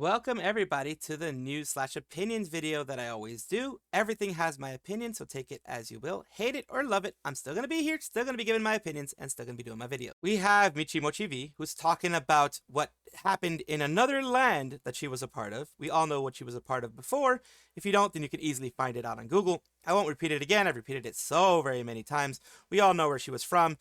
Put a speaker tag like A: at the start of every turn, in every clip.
A: Welcome everybody to the news/opinions video that I always do. Everything has my opinion, so take it as you will. Hate it or love it, I'm still gonna be here, still gonna be giving my opinions, and still gonna be doing my video. We have MichiMochievee, who's talking about what happened in another land that she was a part of. We all know what she was a part of before. If you don't, then you can easily find it out on Google. I won't repeat it again. I've repeated it so very many times. We all know where she was from.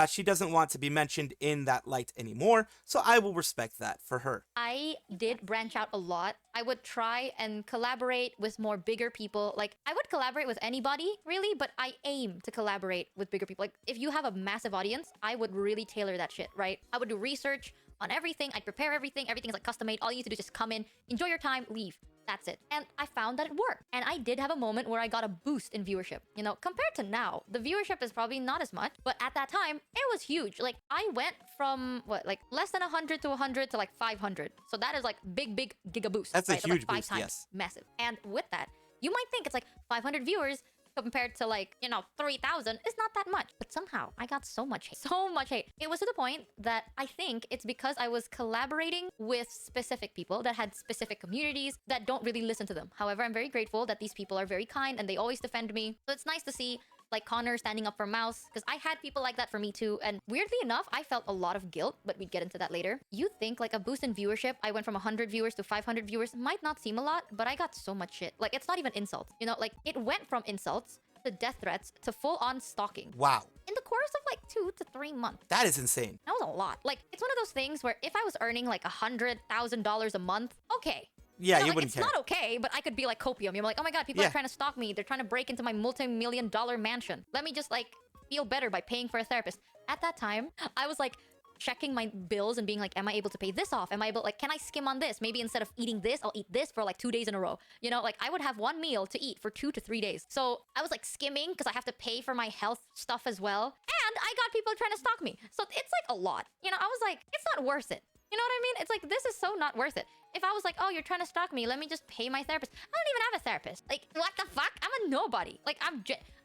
A: She doesn't want to be mentioned in that light anymore, so I will respect that for her.
B: I did branch out a lot. I would try and collaborate with more bigger people. Like, I would collaborate with anybody, really, but I aim to collaborate with bigger people. Like, if you have a massive audience, I would really tailor that shit, right? I would do research on everything. I'd prepare everything. Everything's like custom made. All you need to do is just come in, enjoy your time, leave. That's it. And I found that it worked. And I did have a moment where I got a boost in viewership. You know, compared to now, the viewership is probably not as much, but at that time, it was huge. Like, I went from, what, like less than 100 to 100 to like 500. So that is like big giga boost.
A: That's
B: right?
A: a huge
B: like 5
A: boost,
B: times.
A: yes.
B: Massive. And with that, you might think it's like 500 viewers compared to like, you know, 3,000 is not that much. But somehow I got so much hate. So much hate. It was to the point that I think it's because I was collaborating with specific people that had specific communities that don't really listen to them. However, I'm very grateful that these people are very kind and they always defend me. So it's nice to see like Connor standing up for Mouse, because I had people like that for me too. And weirdly enough, I felt a lot of guilt, but we'd get into that later. You think like a boost in viewership, I went from 100 viewers to 500 viewers, might not seem a lot, but I got so much shit. Like, it's not even insults. You know, like, it went from insults to death threats to full-on stalking.
A: Wow.
B: In the course of like 2 to 3 months.
A: That is insane.
B: That was a lot. Like, it's one of those things where if I was earning like $100,000 a month, okay.
A: Yeah,
B: you
A: you
B: know, like,
A: wouldn't care.
B: It's not okay, but I could be like copium. You're like, oh my god, people
A: Yeah.
B: are trying to stalk me. They're trying to break into my multi-million-dollar mansion. Let me just like feel better by paying for a therapist. At that time, I was like checking my bills and being like, am I able to pay this off? Am I able, like, can I skim on this? Maybe instead of eating this, I'll eat this for like 2 days in a row. You know, like, I would have one meal to eat for 2 to 3 days. So I was like skimming because I have to pay for my health stuff as well. And I got people trying to stalk me. So it's like a lot. You know, I was like, it's not worth it. You know what I mean? It's like, this is so not worth it. If I was like, oh, you're trying to stalk me, let me just pay my therapist. I don't even have a therapist. Like, what the fuck? I'm a nobody. Like,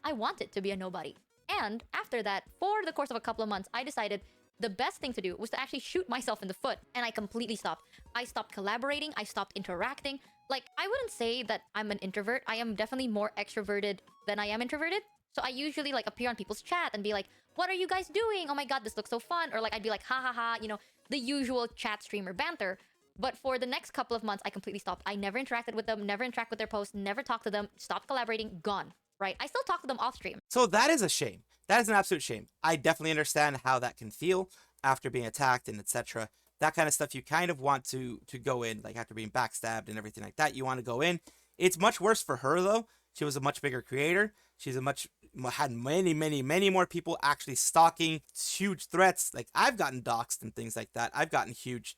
B: I wanted to be a nobody. And after that, for the course of a couple of months, I decided the best thing to do was to actually shoot myself in the foot. And I completely stopped. I stopped collaborating. I stopped interacting. Like, I wouldn't say that I'm an introvert. I am definitely more extroverted than I am introverted. So I usually like appear on people's chat and be like, what are you guys doing? Oh my god, this looks so fun. Or like, I'd be like, ha ha ha, you know, the usual chat streamer banter. But for the next couple of months, I completely stopped. I never interacted with them, never interact with their posts, never talked to them, stopped collaborating, gone, right? I still talk to them off stream.
A: So that is a shame. That is an absolute shame. I definitely understand how that can feel after being attacked and etc. That kind of stuff, you kind of want to go in, like after being backstabbed and everything like that, you want to go in. It's much worse for her though. She was a much bigger creator. She's had many more people actually stalking, huge threats. Like, I've gotten doxxed and things like that. I've gotten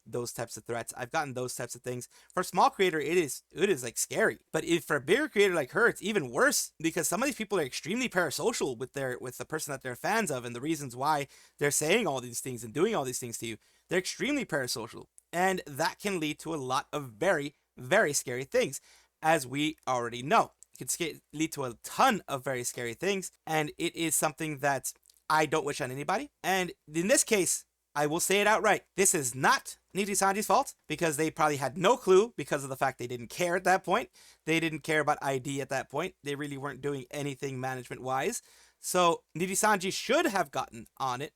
A: those types of threats. I've gotten those types of things. For a small creator, it is like scary. But for a bigger creator like her, it's even worse, because some of these people are extremely parasocial with the person that they're fans of, and the reasons why they're saying all these things and doing all these things to you. They're extremely parasocial, and that can lead to a lot of very scary things, as we already know. It can lead to a ton of very scary things, and it is something that I don't wish on anybody. And in this case, I will say it outright. This is not Nijisanji's fault, because they probably had no clue, because of the fact they didn't care at that point. They didn't care about ID at that point. They really weren't doing anything management-wise. So Nijisanji should have gotten on it,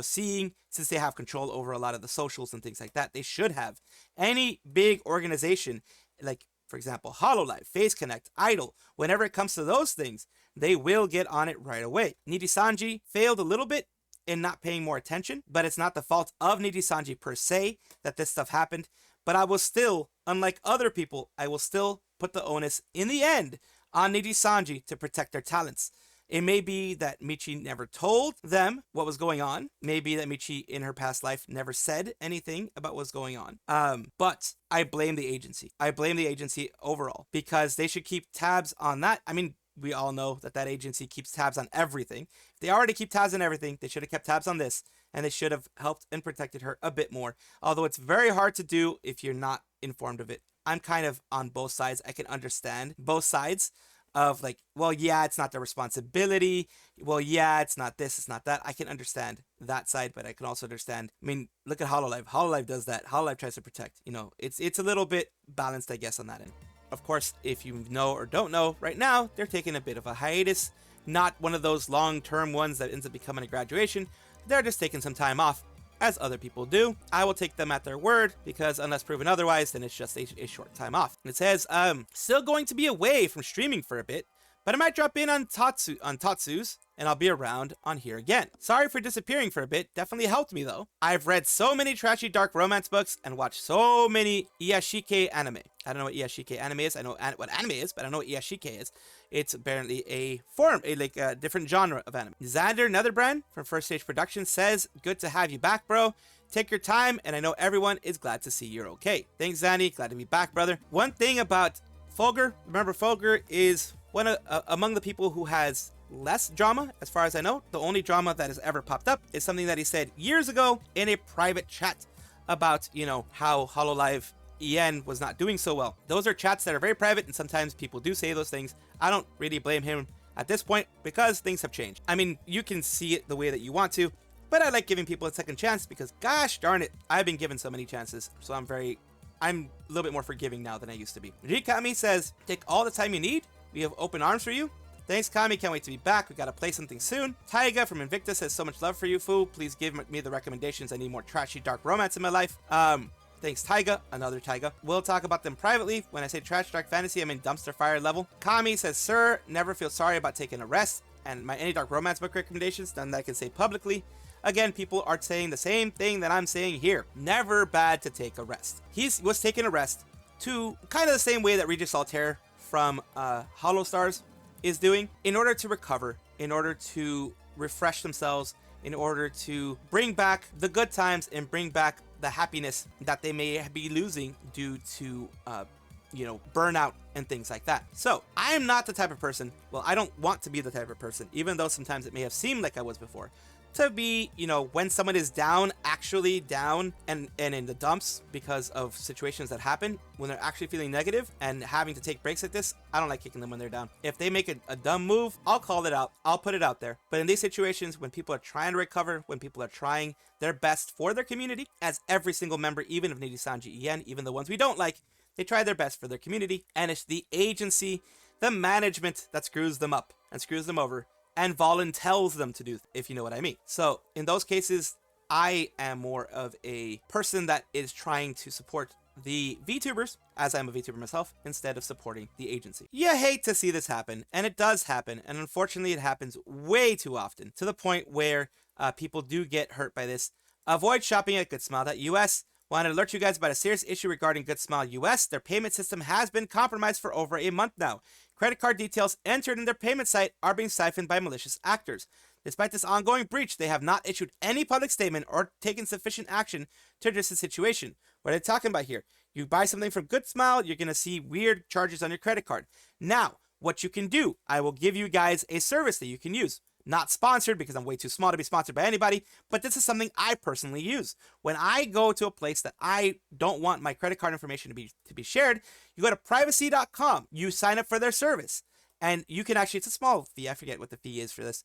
A: seeing, since they have control over a lot of the socials and things like that, they should have. Any big organization, like, for example, Hololive, Face Connect, Idol, whenever it comes to those things, they will get on it right away. Nijisanji failed a little bit in not paying more attention, but it's not the fault of Nijisanji per se that this stuff happened. But I will still, unlike other people, I will still put the onus in the end on Nijisanji to protect their talents. It may be that Michi never told them what was going on. Maybe that Michi in her past life never said anything about what's going on. But I blame the agency. I blame the agency overall, because they should keep tabs on that. I mean, we all know that agency keeps tabs on everything. If they already keep tabs on everything, they should have kept tabs on this, and they should have helped and protected her a bit more. Although it's very hard to do if you're not informed of it. I'm kind of on both sides. I can understand both sides of like, well, yeah, it's not their responsibility. Well, yeah, it's not this, it's not that. I can understand that side, but I can also understand. I mean, look at Hololive. Hololive does that. Hololive tries to protect. You know, it's a little bit balanced, I guess, on that end. Of course, if you know or don't know, right now they're taking a bit of a hiatus. Not one of those long-term ones that ends up becoming a graduation. They're just taking some time off, as other people do. I will take them at their word, because unless proven otherwise, then it's just a short time off. And it says, still going to be away from streaming for a bit, but I might drop in on Tatsu's, and I'll be around on here again. Sorry for disappearing for a bit, definitely helped me though. I've read so many trashy dark romance books and watched so many Iyashike anime. I don't know what Iyashike anime is. I know what anime is, but I don't know what Iyashike is. It's apparently a different genre of anime. Xander Netherbrand from First Stage Productions says, good to have you back, bro. Take your time, and I know everyone is glad to see you're okay. Thanks, Zanny. Glad to be back, brother. One thing about Fulgur, remember Fulgur is one of among the people who has less drama, as far as I know. The only drama that has ever popped up is something that he said years ago in a private chat about, you know, how Hololive EN was not doing so well. Those are chats that are very private, and sometimes people do say those things. I don't really blame him at this point, because things have changed. I mean, you can see it the way that you want to, but I like giving people a second chance, because gosh darn it, I've been given so many chances. So I'm a little bit more forgiving now than I used to be. Rikami says, take all the time you need. We have open arms for you. Thanks, Kami. Can't wait to be back. We gotta play something soon. Taiga from Invicta says, so much love for you, Fu. Please give me the recommendations. I need more trashy dark romance in my life. Thanks, Taiga. Another Taiga. We'll talk about them privately. When I say trash dark fantasy, I mean dumpster fire level. Kami says, sir, never feel sorry about taking a rest. And my any dark romance book recommendations, none that I can say publicly. Again, people are saying the same thing that I'm saying here. Never bad to take a rest. He was taking a rest to kind of the same way that Regis Altair from Hollow Stars is doing, in order to recover, in order to refresh themselves, in order to bring back the good times and bring back the happiness that they may be losing due to burnout and things like that. So I am not the type of person, well, I don't want to be the type of person, even though sometimes it may have seemed like I was before, to be, when someone is down, actually down and in the dumps because of situations that happen, when they're actually feeling negative and having to take breaks like this, I don't like kicking them when they're down. If they make a dumb move, I'll call it out. I'll put it out there. But in these situations, when people are trying to recover, when people are trying their best for their community, as every single member, even of Nijisanji EN, even the ones we don't like, they try their best for their community, and it's the agency, the management that screws them up and screws them over and voluntells them to do, if you know what I mean. So in those cases, I am more of a person that is trying to support the VTubers, as I'm a VTuber myself, instead of supporting the agency. You hate to see this happen, and it does happen, and unfortunately it happens way too often, to the point where people do get hurt by this. Avoid shopping at GoodSmile.us. Want to alert you guys about a serious issue regarding GoodSmile US. Their payment system has been compromised for over a month now. Credit card details entered in their payment site are being siphoned by malicious actors. Despite this ongoing breach, they have not issued any public statement or taken sufficient action to address the situation. What are they talking about here? You buy something from GoodSmile, you're going to see weird charges on your credit card. Now, what you can do, I will give you guys a service that you can use. Not sponsored, because I'm way too small to be sponsored by anybody, but this is something I personally use. When I go to a place that I don't want my credit card information to be shared, you go to privacy.com, you sign up for their service, and you can actually, it's a small fee, I forget what the fee is for this.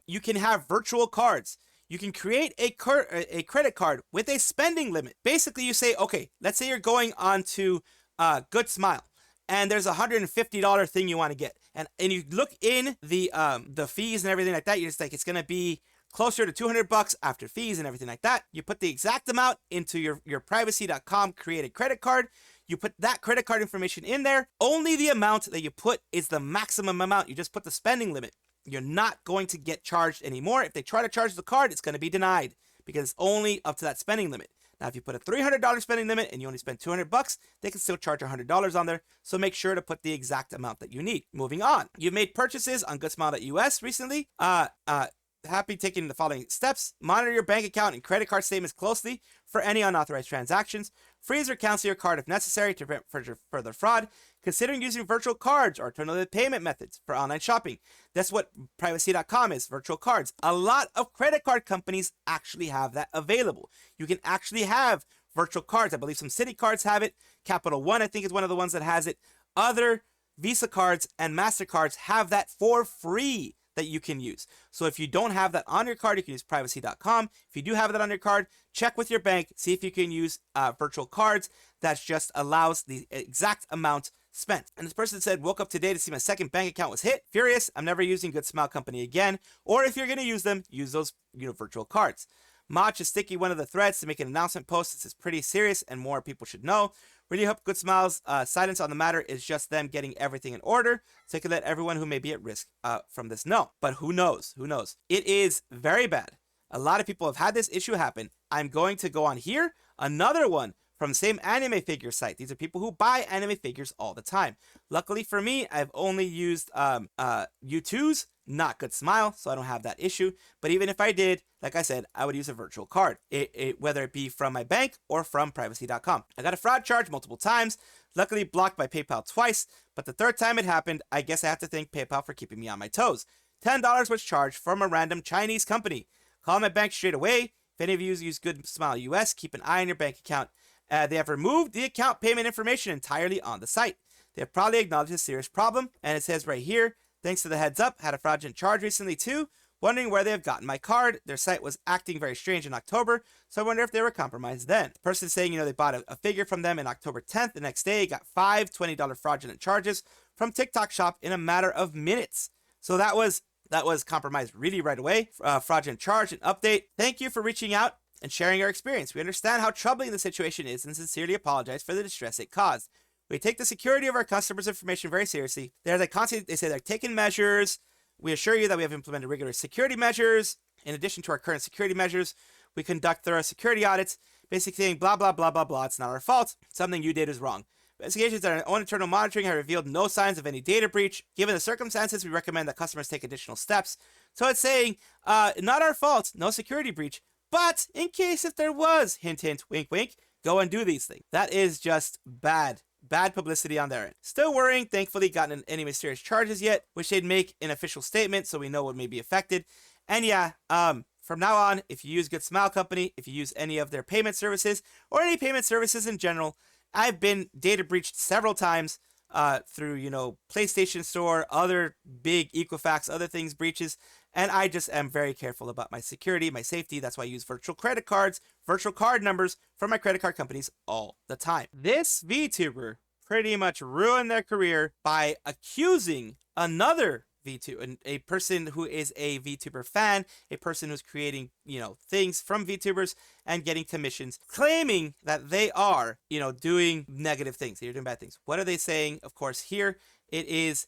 A: You can have virtual cards. You can create a credit card with a spending limit. Basically, you say, okay, let's say you're going on to GoodSmile, and there's a $150 thing you want to get. And you look in the fees and everything like that, you're just like, it's going to be closer to $200 after fees and everything like that. You put the exact amount into your privacy.com created credit card. You put that credit card information in there. Only the amount that you put is the maximum amount. You just put the spending limit. You're not going to get charged anymore. If they try to charge the card, it's going to be denied because it's only up to that spending limit. Now, if you put a $300 spending limit and you only spend $200, they can still charge $100 on there. So make sure to put the exact amount that you need. Moving on. You've made purchases on GoodSmile.us recently. Happy taking the following steps. Monitor your bank account and credit card statements closely for any unauthorized transactions. Freeze or cancel your card if necessary to prevent further fraud. Considering using virtual cards or alternative payment methods for online shopping. That's what privacy.com is, virtual cards. A lot of credit card companies actually have that available. You can actually have virtual cards. I believe some Citi cards have it. Capital One, I think, is one of the ones that has it. Other Visa cards and MasterCards have that for free that you can use. So if you don't have that on your card, you can use privacy.com. If you do have that on your card, check with your bank, see if you can use virtual cards that just allows the exact amount spent. And this person said, woke up today to see my second bank account was hit. Furious. I'm never using GoodSmile Company again. Or if you're going to use them, use those virtual cards. Mach is sticking one of the threads to make an announcement post. This is pretty serious and more people should know. Really hope GoodSmile's silence on the matter is just them getting everything in order so they can let everyone who may be at risk from this know. But who knows? Who knows? It is very bad. A lot of people have had this issue happen. I'm going to go on here. Another one from the same anime figure site. These are people who buy anime figures all the time. Luckily for me, I've only used U2s, not GoodSmile, so I don't have that issue. But even if I did, like I said, I would use a virtual card, whether it be from my bank or from privacy.com. I got a fraud charge multiple times, luckily blocked by PayPal twice, but the third time it happened, I guess I have to thank PayPal for keeping me on my toes. $10 was charged from a random Chinese company. Call my bank straight away. If any of you use GoodSmile US, keep an eye on your bank account. They have removed the account payment information entirely on the site. They have probably acknowledged a serious problem, and it says right here, thanks to the heads up, had a fraudulent charge recently too. Wondering where they have gotten my card. Their site was acting very strange in October, so I wonder if they were compromised then. The person saying, they bought a figure from them in October 10th. The next day, got 5 $20 fraudulent charges from TikTok Shop in a matter of minutes. So that was compromised really right away. Fraudulent charge and update. Thank you for reaching out and sharing your experience. We understand how troubling the situation is and sincerely apologize for the distress it caused. We take the security of our customers' information very seriously. They say they're taking measures. We assure you that we have implemented rigorous security measures. In addition to our current security measures, we conduct thorough security audits, basically saying blah, blah, blah, blah, blah. It's not our fault. Something you did is wrong. Investigations and our own internal monitoring have revealed no signs of any data breach. Given the circumstances, we recommend that customers take additional steps. So it's saying, not our fault, no security breach. But in case if there was, hint, hint, wink, wink, go and do these things. That is just bad. Bad publicity on their end. Still worrying, thankfully gotten any mysterious charges yet, which they'd make an official statement so we know what may be affected. And yeah, from now on, if you use GoodSmile Company, if you use any of their payment services, or any payment services in general, I've been data breached several times through, PlayStation Store, other big Equifax, other things breaches. And I just am very careful about my security, my safety. That's why I use virtual credit cards, virtual card numbers from my credit card companies all the time. This VTuber pretty much ruined their career by accusing another VTuber, a person who is a VTuber fan, a person who's creating, things from VTubers and getting commissions, claiming that they are, doing negative things. They're doing bad things. What are they saying? Of course, here it is,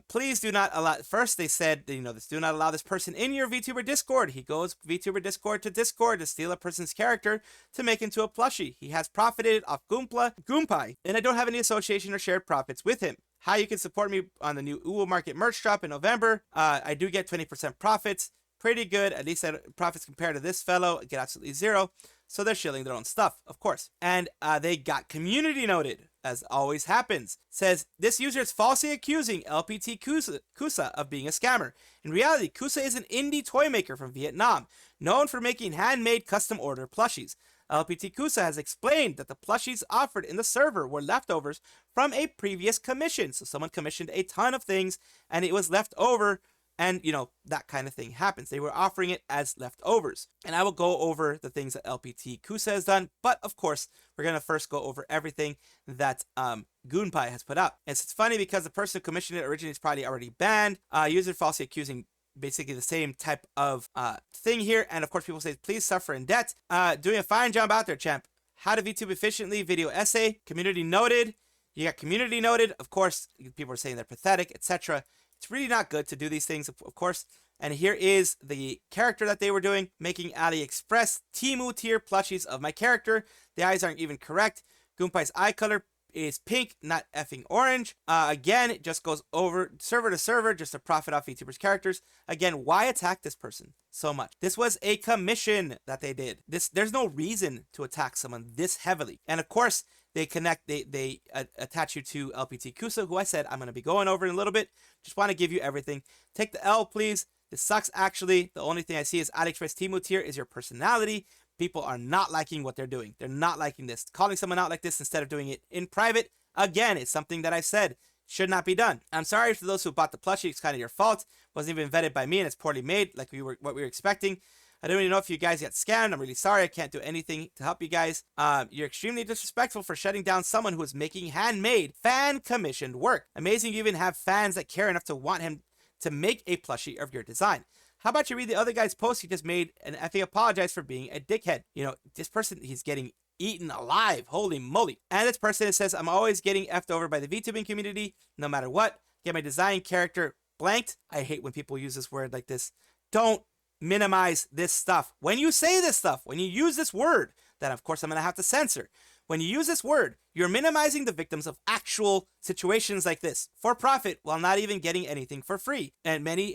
A: please do not allow, first they said, do not allow this person in your VTuber Discord. He goes VTuber Discord to steal a person's character to make into a plushie. He has profited off Gumpai, and I don't have any association or shared profits with him. How you can support me on the new Uwu Market merch drop in November. I do get 20% profits. Pretty good. At least profits compared to this fellow, I get absolutely zero. So they're shilling their own stuff, of course. And they got community noted, as always happens. Says, this user is falsely accusing LPT Kusa of being a scammer. In reality, Kusa is an indie toy maker from Vietnam, known for making handmade custom order plushies. LPT Kusa has explained that the plushies offered in the server were leftovers from a previous commission. So someone commissioned a ton of things and it was left over, and that kind of thing happens. They were offering it as leftovers. And I will go over the things that LPT Kusa has done, but of course, we're going to first go over everything that Gumpai has put out. And it's funny because the person who commissioned it originally is probably already banned. User falsely accusing basically the same type of thing here. And of course, people say, please suffer in debt. Doing a fine job out there, champ. How to VTube efficiently, video essay, community noted. You got community noted. Of course, people are saying they're pathetic, etc. It's really not good to do these things, of course. And here is the character that they were doing, making AliExpress Temu tier plushies of my character. The eyes aren't even correct. Gumpai's eye color is pink, not effing orange. Again, it just goes over server to server just to profit off VTubers characters. Again, why attack this person so much? This was a commission that they did. There's no reason to attack someone this heavily. And of course, they attach you to LPT Kusa, who I said I'm going to be going over in a little bit. Just want to give you everything. Take the L, please. This sucks, actually. The only thing I see is AliExpress Temu tier is your personality. People are not liking what they're doing. They're not liking this. Calling someone out like this instead of doing it in private, again, it's something that I said. Should not be done. I'm sorry for those who bought the plushie. It's kind of your fault. Wasn't even vetted by me, and it's poorly made, like what we were expecting. I don't even know if you guys got scammed. I'm really sorry. I can't do anything to help you guys. You're extremely disrespectful for shutting down someone who is making handmade, fan-commissioned work. Amazing you even have fans that care enough to want him to make a plushie of your design. How about you read the other guy's post he just made and effing apologize for being a dickhead? You know, this person, he's getting eaten alive. Holy moly. And this person, it says, I'm always getting effed over by the VTubing community, no matter what. Get my design character blanked. I hate when people use this word like this. Don't minimize this stuff. When you say this stuff, when you use this word, that of course I'm going to have to censor. When you use this word, you're minimizing the victims of actual situations like this for profit while not even getting anything for free. And many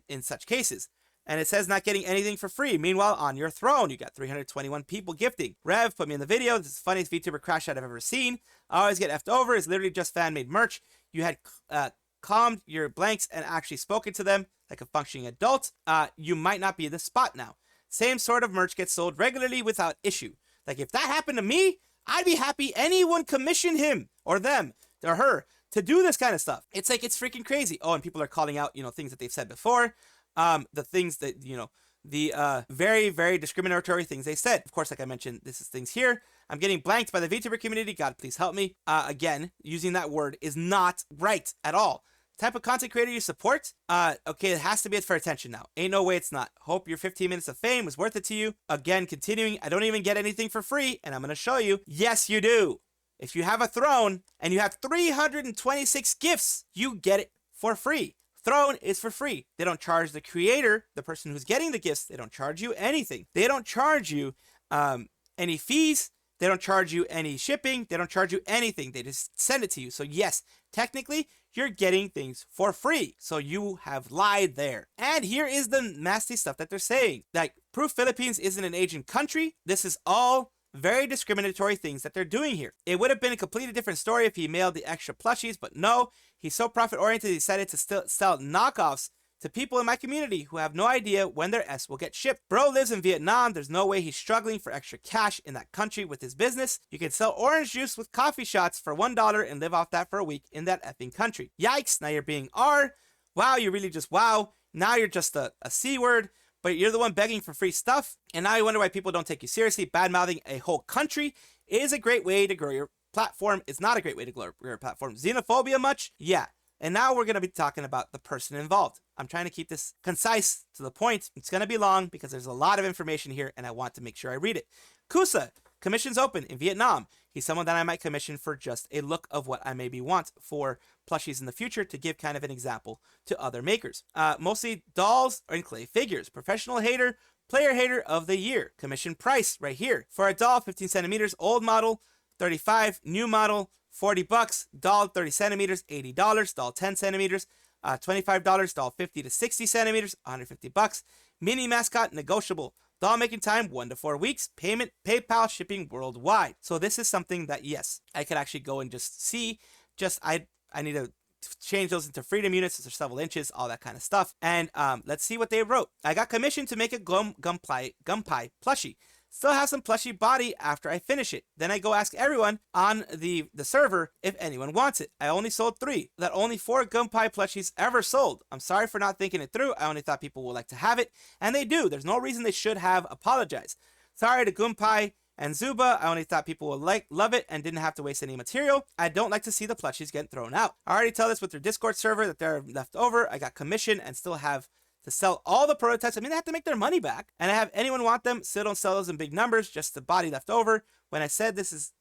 A: in such cases. And it says not getting anything for free. Meanwhile, on your throne, you got 321 people gifting. Rev put me in the video. This is the funniest VTuber crash out I've ever seen. I always get effed over. It's literally just fan-made merch. You had calmed your blanks and actually spoken to them like a functioning adult. You might not be in the spot now. Same sort of merch gets sold regularly without issue. Like if that happened to me, I'd be happy anyone commissioned him or them or her to do this kind of stuff. It's like, it's freaking crazy. Oh, and people are calling out, things that they've said before. The things that, the very, very discriminatory things they said. Of course, like I mentioned, this is things here. I'm getting blanked by the VTuber community. God, please help me. Again, using that word is not right at all. Type of content creator you support? Okay, it has to be for attention now. Ain't no way it's not. Hope your 15 minutes of fame was worth it to you. Again, continuing, I don't even get anything for free, and I'm going to show you. Yes, you do. If you have a throne and you have 326 gifts, you get it for free. Throne is for free. They don't charge the creator, the person who's getting the gifts, they don't charge you anything. They don't charge you any fees. They don't charge you any shipping. They don't charge you anything. They just send it to you. So yes, technically, you're getting things for free. So you have lied there. And here is the nasty stuff that they're saying. Like, proof Philippines isn't an Asian country. This is all very discriminatory things that they're doing here. It would have been a completely different story if he mailed the extra plushies, but no, he's so profit-oriented he decided to still sell knockoffs to people in my community who have no idea when their S will get shipped. Bro lives in Vietnam. There's no way he's struggling for extra cash in that country with his business. You can sell orange juice with coffee shots for $1 and live off that for a week in that effing country. Yikes, now you're being R. Wow, you really just wow. Now you're just a C word, but you're the one begging for free stuff. And now you wonder why people don't take you seriously. Bad-mouthing a whole country is a great way to grow your platform. It's not a great way to grow your platform. Xenophobia much? Yeah. And now we're going to be talking about the person involved. I'm trying to keep this concise to the point. It's going to be long because there's a lot of information here and I want to make sure I read it. Kusa, commissions open in Vietnam. He's someone that I might commission for just a look of what I maybe want for plushies in the future to give kind of an example to other makers. Mostly dolls and clay figures. Professional hater, player hater of the year. Commission price right here. For a doll, 15 centimeters, old model, 35, new model, $40, doll 30 centimeters, $80, doll 10 centimeters, $25, doll 50 to 60 centimeters, $150, mini mascot negotiable, doll making time 1 to 4 weeks, payment PayPal, shipping worldwide. So this is something that yes, I could actually go and just see. I need to change those into freedom units, they're several inches, all that kind of stuff. And let's see what they wrote. I got commissioned to make a Gumpai plushie. Still have some plushie body after I finish it. Then I go ask everyone on the server if anyone wants it. I only sold 3. That only 4 Gumpai plushies ever sold. I'm sorry for not thinking it through. I only thought people would like to have it. And they do. There's no reason they should have apologized. Sorry to Gumpai and Zuba. I only thought people would love it and didn't have to waste any material. I don't like to see the plushies get thrown out. I already tell this with their Discord server that they're left over. I got commission and still have to sell all the prototypes. I mean, they have to make their money back. And I have anyone want them. Still don't sell those in big numbers, just the body left over. When I said this is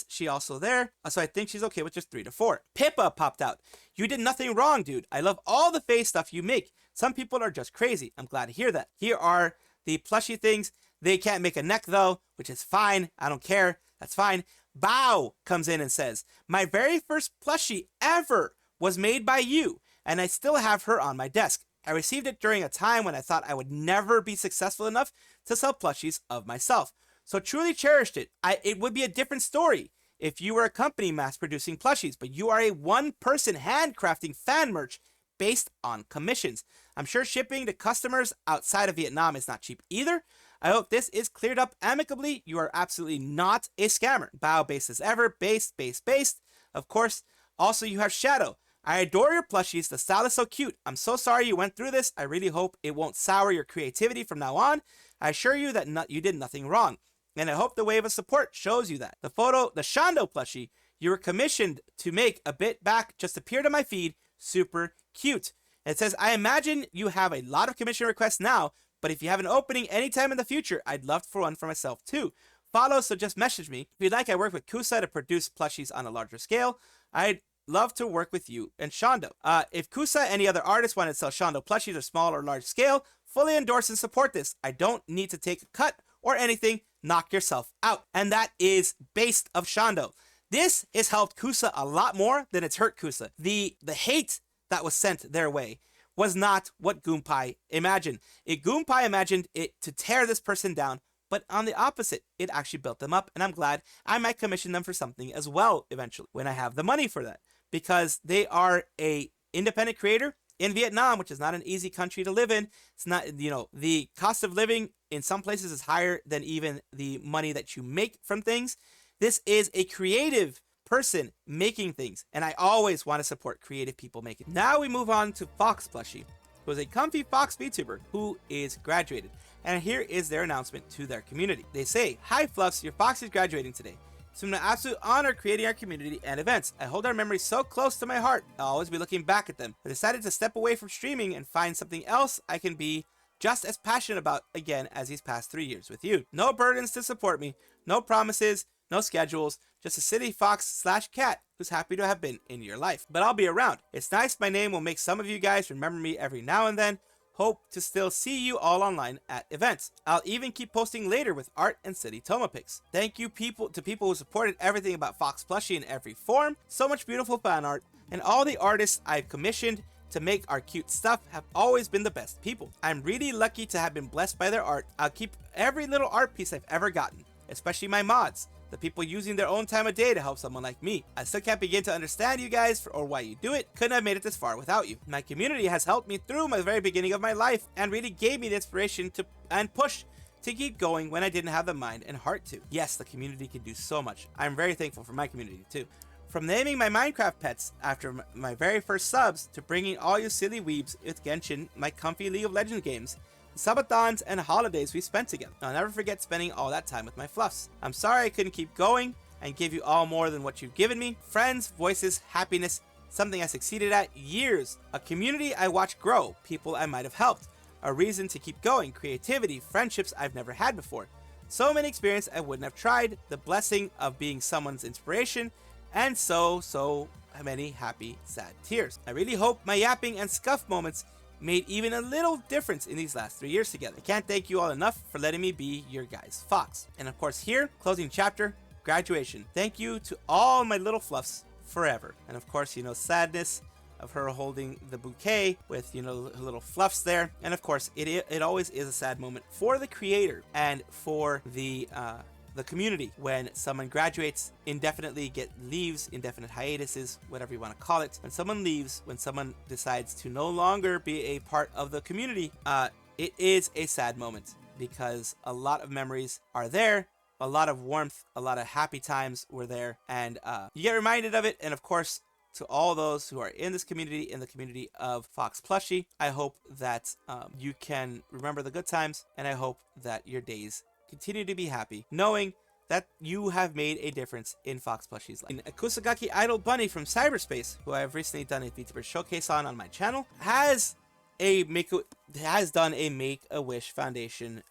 A: she also there. So I think she's okay with just 3 to 4. Pippa popped out. You did nothing wrong, dude. I love all the face stuff you make. Some people are just crazy. I'm glad to hear that. Here are the plushie things. They can't make a neck though, which is fine. I don't care. That's fine. Bao comes in and says, my very first plushie ever was made by you, and I still have her on my desk. I received it during a time when I thought I would never be successful enough to sell plushies of myself. So truly cherished it. It would be a different story if you were a company mass producing plushies, but you are a one-person handcrafting fan merch based on commissions. I'm sure shipping to customers outside of Vietnam is not cheap either. I hope this is cleared up amicably. You are absolutely not a scammer. Bao based as ever. Based. Of course, Also, you have Shadow. I adore your plushies. The style is so cute. I'm so sorry you went through this. I really hope it won't sour your creativity from now on. I assure you that you did nothing wrong. And I hope the wave of support shows you that. The Shondo plushie you were commissioned to make a bit back just appeared on my feed. Super cute. It says, I imagine you have a lot of commission requests now, but if you have an opening anytime in the future, I'd love for one for myself too. Follow, so just message me. If you'd like, I work with Kusa to produce plushies on a larger scale. I'd love to work with you and Shondo. If Kusa, any other artist wanted to sell Shondo plushies or small or large scale, fully endorse and support this. I don't need to take a cut or anything. Knock yourself out. And that is based of Shondo. This has helped Kusa a lot more than it's hurt Kusa. The hate that was sent their way was not what Gumpai imagined. Gumpai imagined it to tear this person down, but on the opposite, it actually built them up, and I'm glad I might commission them for something as well eventually when I have the money for that, because they are a independent creator in Vietnam, which is not an easy country to live in. It's not, the cost of living in some places is higher than even the money that you make from things. This is a creative person making things, and I always want to support creative people making. Now we move on to Foxplushy, who is a comfy Fox VTuber who is graduated. And here is their announcement to their community. They say, hi Fluffs, your Fox is graduating today. It's been an absolute honor creating our community and events. I hold our memories so close to my heart, I'll always be looking back at them. I decided to step away from streaming and find something else I can be just as passionate about again as these past 3 years with you. No burdens to support me, no promises, no schedules, just a city fox / cat who's happy to have been in your life. But I'll be around. It's nice my name will make some of you guys remember me every now and then. Hope to still see you all online at events. I'll even keep posting later with art and city Toma pics. Thank you to people who supported everything about Foxplushy in every form. So much beautiful fan art, and all the artists I've commissioned to make our cute stuff have always been the best people. I'm really lucky to have been blessed by their art. I'll keep every little art piece I've ever gotten, especially my mods. The people using their own time of day to help someone like me. I still can't begin to understand you guys or why you do it. Couldn't have made it this far without you. My community has helped me through my very beginning of my life and really gave me the inspiration to and push to keep going when I didn't have the mind and heart to. Yes, the community can do so much. I'm very thankful for my community too. From naming my Minecraft pets after my very first subs to bringing all you silly weebs with Genshin, my comfy League of Legends games, subathons and holidays we spent together. I'll never forget spending all that time with my fluffs. I'm sorry I couldn't keep going and give you all more than what you've given me. Friends, voices, happiness, something I succeeded at years. A community I watched grow, people I might have helped. A reason to keep going, creativity, friendships I've never had before. So many experiences I wouldn't have tried, the blessing of being someone's inspiration, and so many happy, sad tears. I really hope my yapping and scuff moments made even a little difference in these last 3 years together. I can't thank you all enough for letting me be your guys' Fox. And of course here, closing chapter, graduation. Thank you to all my little fluffs forever. And of course, sadness of her holding the bouquet with, her little fluffs there. And of course, it always is a sad moment for the creator and for the community when someone graduates indefinitely, leaves, indefinite hiatuses, whatever you want to call it. When someone leaves, when someone decides to no longer be a part of the community, it is a sad moment because a lot of memories are there, a lot of warmth, a lot of happy times were there, and you get reminded of it. And of course, to all those who are in this community, in the community of Foxplushy, I hope that you can remember the good times, and I hope that your days continue to be happy, knowing that you have made a difference in Foxplushy's life. A Kusagaki Idol Bunny from cyberspace, who I've recently done a VTuber showcase on my channel, has done a Make-A-Wish Foundation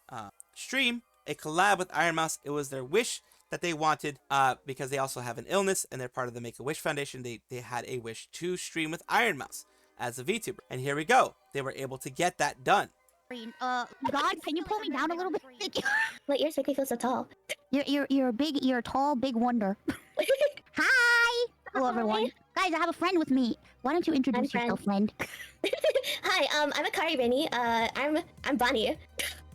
A: stream, a collab with Ironmouse. It was their wish that they wanted because they also have an illness and they're part of the Make-A-Wish Foundation. They had a wish to stream with Ironmouse as a VTuber, and here we go. They were able to get that done.
C: God, can you pull me down a little bit?
D: My ears make me feel so tall.
C: You're a tall, big wonder. Hi! Hello, everyone. Guys, I have a friend with me. Why don't you introduce yourself, friend?
D: Hi, I'm Akari Rini. I'm Bunny.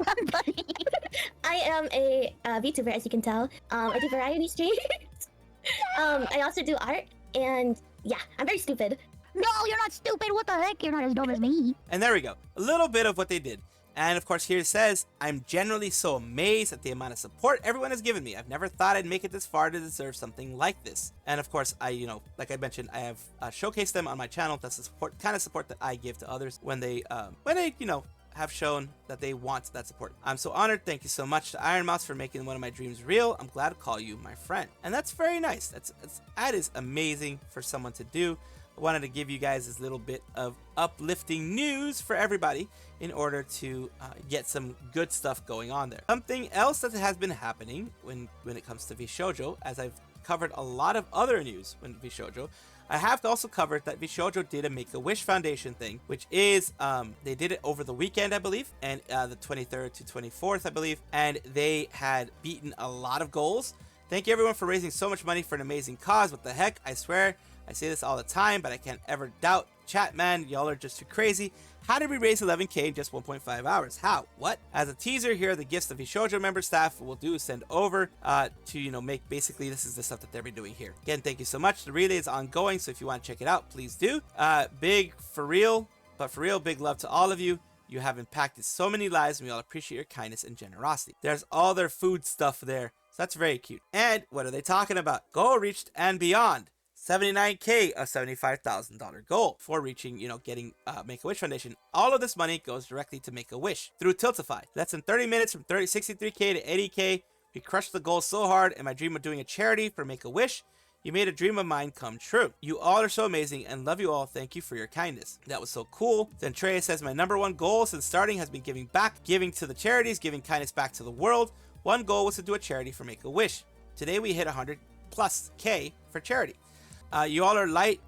C: I'm Bunny.
D: I am a VTuber, as you can tell. I do variety streams. I also do art, and yeah, I'm very stupid.
C: No, you're not stupid. What the heck? You're not as dumb as me.
A: And there we go. A little bit of what they did. And of course, here it says, I'm generally so amazed at the amount of support everyone has given me. I've never thought I'd make it this far to deserve something like this. And of course, I, like I mentioned, I have showcased them on my channel. That's the kind of support that I give to others when they, have shown that they want that support. I'm so honored. Thank you so much to Ironmouse for making one of my dreams real. I'm glad to call you my friend. And that's very nice. That is amazing for someone to do. I wanted to give you guys this little bit of uplifting news for everybody in order to get some good stuff going on there. Something else that has been happening when it comes to Vshojo, as I've covered a lot of other news when Vshojo, I have also covered that Vshojo did a Make-A-Wish Foundation thing, which is, they did it over the weekend, I believe, and the 23rd to 24th, I believe, and they had beaten a lot of goals. Thank you everyone for raising so much money for an amazing cause. What the heck? I swear, I say this all the time, but I can't ever doubt. Chat, man, y'all are just too crazy. How did we raise 11K in just 1.5 hours? How? What? As a teaser, here are the gifts the Vshojo member staff will do send over to, make, basically, this is the stuff that they'll be doing here. Again, thank you so much. The relay is ongoing, so if you want to check it out, please do. Big for real, big love to all of you. You have impacted so many lives, and we all appreciate your kindness and generosity. There's all their food stuff there, so that's very cute. And what are they talking about? Goal reached and beyond. 79K, a $75,000 goal for reaching, getting Make-A-Wish Foundation. All of this money goes directly to Make-A-Wish through Tiltify. That's in 30 minutes from 63K to 80K. We crushed the goal so hard, and my dream of doing a charity for Make-A-Wish. You made a dream of mine come true. You all are so amazing and love you all. Thank you for your kindness. That was so cool. Then Trey says, my #1 goal since starting has been giving back, giving to the charities, giving kindness back to the world. One goal was to do a charity for Make-A-Wish. Today we hit 100+ K for charity. You all are light,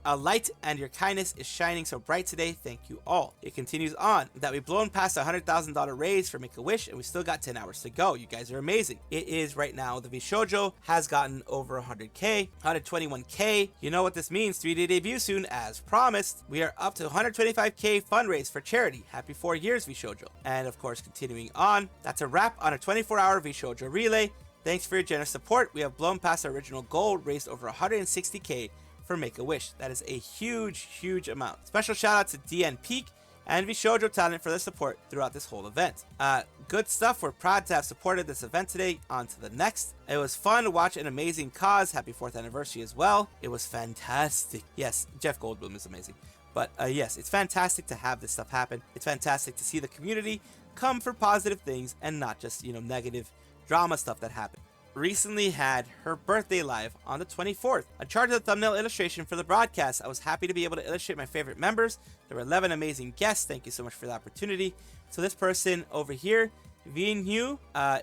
A: and your kindness is shining so bright today. Thank you all. It continues on that we've blown past a $100,000 raise for Make-A-Wish, and we still got 10 hours to go. You guys are amazing. It is right now, the Vshojo has gotten over 100K, 121K. You know what this means. 3-day debut soon, as promised. We are up to 125K fundraise for charity. Happy 4 years, Vshojo. And of course, continuing on, that's a wrap on a 24-hour Vshojo relay. Thanks for your generous support. We have blown past our original goal, raised over 160K for Make-A-Wish. That is a huge amount. Special shout out to DN Peak and Vshojo Talent for their support throughout this whole event. Good stuff. We're proud to have supported this event today. On to the next. It was fun to watch an amazing cause. Happy 4th anniversary as well. It was fantastic. Yes, Jeff Goldblum is amazing. But yes, it's fantastic to have this stuff happen. It's fantastic to see the community come for positive things and not just, negative drama stuff that happened. Recently had her birthday live on the 24th. I charged the thumbnail illustration for the broadcast. I was happy to be able to illustrate my favorite members. There were 11 amazing guests. Thank you so much for the opportunity. So this person over here, Vin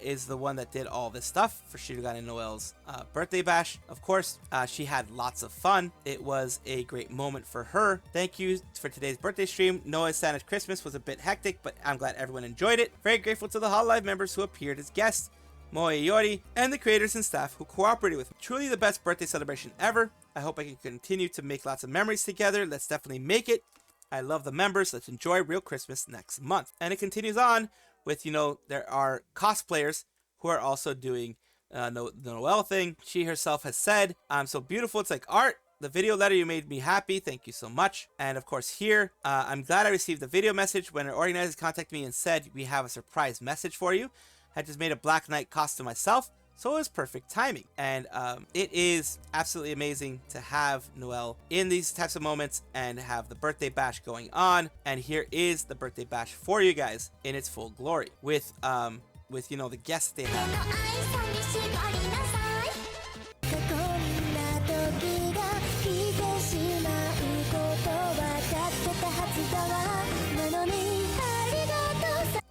A: is the one that did all this stuff for Shirogane Noel's birthday bash. Of course, she had lots of fun. It was a great moment for her. Thank you for today's birthday stream. Noah's Santa's Christmas was a bit hectic, but I'm glad everyone enjoyed it. Very grateful to the Hololive members who appeared as guests, Moe Yori, and the creators and staff who cooperated with me. Truly the best birthday celebration ever. I hope I can continue to make lots of memories together. Let's definitely make it. I love the members. Let's enjoy real Christmas next month. And it continues on with, there are cosplayers who are also doing the Noel thing. She herself has said, I'm so beautiful, it's like art. The video letter, you made me happy. Thank you so much. And of course here, I'm glad I received the video message when our organizers contacted me and said, we have a surprise message for you. I just made a Black Knight costume myself, so it was perfect timing. And it is absolutely amazing to have Noel in these types of moments and have the birthday bash going on. And here is the birthday bash for you guys in its full glory with the guests they have.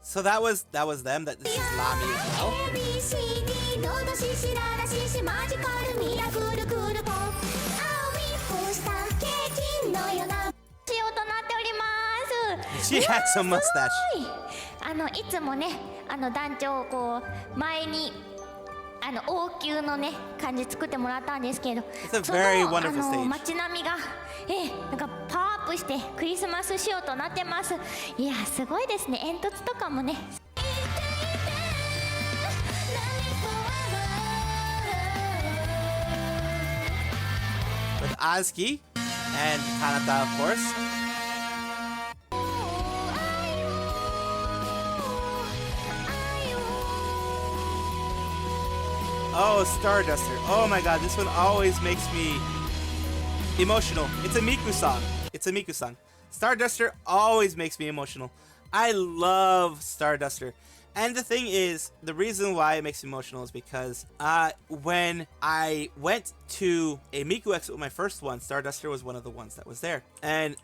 A: So that was them. That this is Lami as well. She had some mustache.
E: いつもね、団長こう前に王宮のね感じ作ってもらったんですけど、
A: その
E: 街並みがなんかパワーアップしてクリスマス仕様となってます。いやすごいですね。煙突とかもね。
A: With Azuki and Kanata, of course. Oh, Starduster. Oh my god, this one always makes me emotional. It's a Miku song. It's a Miku song. Starduster always makes me emotional. I love Starduster. And the thing is, the reason why it makes me emotional is because when I went to a Miku Expo, my first one, Starduster was one of the ones that was there. And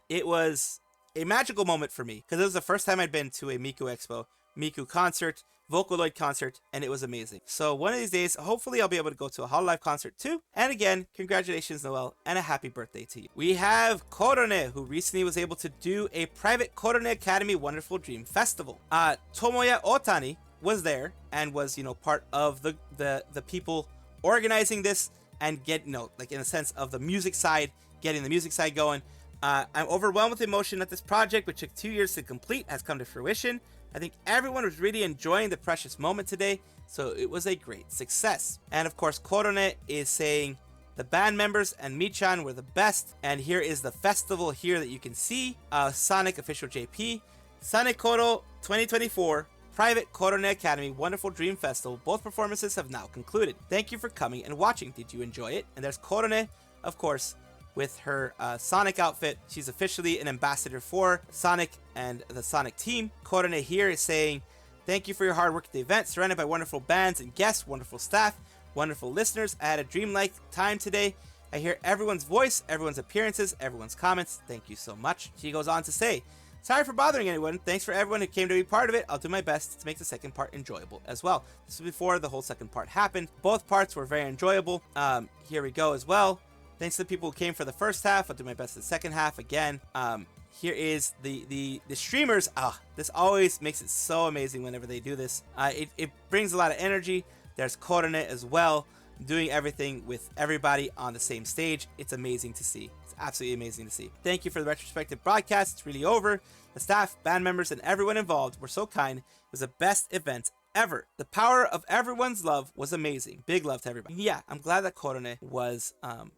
A: it was a magical moment for me because it was the first time I'd been to a Miku Expo, Miku concert, Vocaloid concert, and it was amazing. So one of these days, hopefully I'll be able to go to a Hololive concert too. And again, congratulations, Noel, and a happy birthday to you. We have Korone, who recently was able to do a private Korone Academy Wonderful Dream Festival. Tomoya Otani was there and was, you know, part of the people organizing this and like in a sense of the music side, getting the music side going. I'm overwhelmed with emotion that this project, which took 2 years to complete, has come to fruition. I think everyone was really enjoying the precious moment today, so it was a great success. And of course, Korone is saying the band members and Michan were the best, and here is the festival here that you can see. Sonic Official JP, Sonic Koro 2024, Private Korone Academy Wonderful Dream Festival. Both performances have now concluded. Thank you for coming and watching. Did you enjoy it? And there's Korone, of course, with her Sonic outfit. She's officially an ambassador for Sonic and the Sonic team. Korone here is saying, thank you for your hard work at the event, surrounded by wonderful bands and guests, wonderful staff, wonderful listeners. I had a dreamlike time today. I hear everyone's voice, everyone's appearances, everyone's comments. Thank you so much. She goes on to say, sorry for bothering anyone. Thanks for everyone who came to be part of it. I'll do my best to make the second part enjoyable as well. This was before the whole second part happened. Both parts were very enjoyable. Here we go as well. Thanks to the people who came for the first half. I'll do my best in the second half again. Here is the streamers. This always makes it so amazing whenever they do this. It brings a lot of energy. There's Korone as well, doing everything with everybody on the same stage. It's amazing to see. It's absolutely amazing to see. Thank you for the retrospective broadcast. It's really over. The staff, band members, and everyone involved were so kind. It was the best event ever. The power of everyone's love was amazing. Big love to everybody. Yeah, I'm glad that Korone was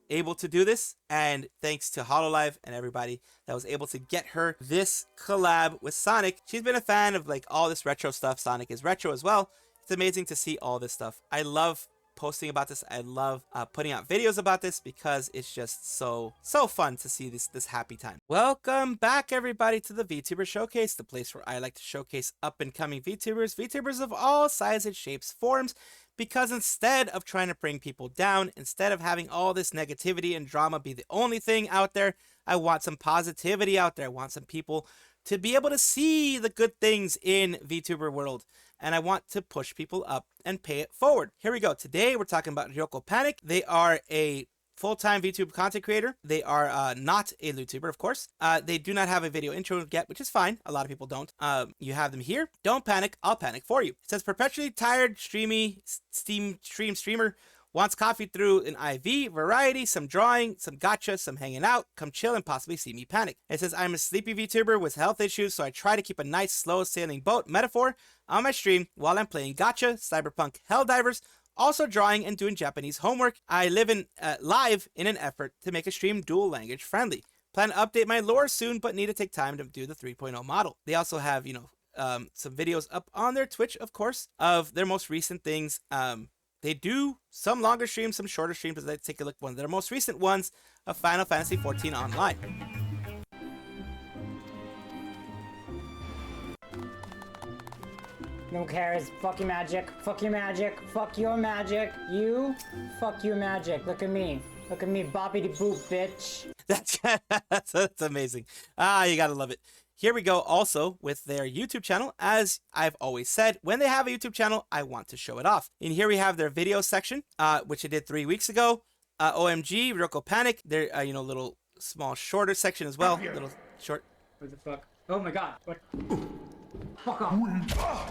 A: able to do this, and thanks to Hololive and everybody that was able to get her this collab with Sonic. She's been a fan of like all this retro stuff. Sonic is retro as well. It's amazing to see all this stuff. I love posting about this. I love putting out videos about this because it's just so fun to see this happy time. Welcome back, everybody, to the VTuber Showcase, the place where I like to showcase up and coming VTubers of all sizes, shapes, forms, because instead of trying to bring people down, instead of having all this negativity and drama be the only thing out there, I want some positivity out there. I want some people to be able to see the good things in VTuber world. And I want to push people up and pay it forward. Here we go. Today we're talking about Ryokopanic. They are a full-time VTube content creator. They are not a YouTuber, of course. They do not have a video intro yet, which is fine. A lot of people don't. You have them here. Don't panic. I'll panic for you. It says perpetually tired, streamer wants coffee through an IV, variety, some drawing, some gacha, some hanging out, come chill and possibly see me panic. It says, I'm a sleepy VTuber with health issues, so I try to keep a nice, slow sailing boat metaphor on my stream while I'm playing gacha, cyberpunk, helldivers, also drawing and doing Japanese homework. I live live in an effort to make a stream dual language friendly. Plan to update my lore soon, but need to take time to do the 3.0 model. They also have, some videos up on their Twitch, of course, of their most recent things. They do some longer streams, some shorter streams. As I take a look at one of their most recent ones of Final Fantasy XIV Online.
F: No cares. Fuck your magic. Fuck your magic. Fuck your magic. You. Fuck your magic. Look at me. Look at me. Boppy de boop, bitch.
A: That's amazing. You gotta love it. Here we go also with their YouTube channel. As I've always said, when they have a YouTube channel, I want to show it off. And here we have their video section, which I did 3 weeks ago. OMG, Ryokopanic, their, little small shorter section as well. Little short.
F: What the fuck? Oh my god. What? Fuck off.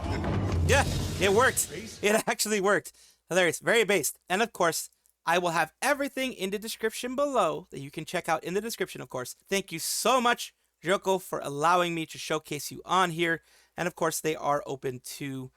A: Yeah, it worked. It actually worked. Hilarious. Very based. And of course, I will have everything in the description below that you can check out in the description, of course. Thank you so much, Ryoko, for allowing me to showcase you on here. And of course, they are open to,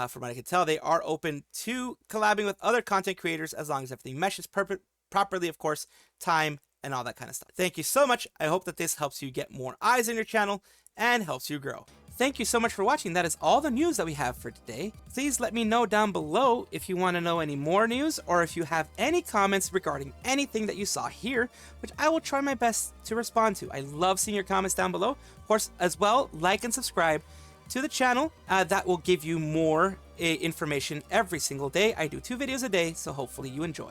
A: from what I can tell, they are open to collabing with other content creators as long as everything meshes properly, of course, time and all that kind of stuff. Thank you so much. I hope that this helps you get more eyes on your channel and helps you grow. thank you so much for watching. That is all the news that we have for today. Please let me know down below if you want to know any more news or if you have any comments regarding anything that you saw here, which I will try my best to respond to. I love seeing your comments down below. Of course, as well, like and subscribe to the channel. That will give you more information every single day. I do 2 videos a day, so hopefully you enjoy.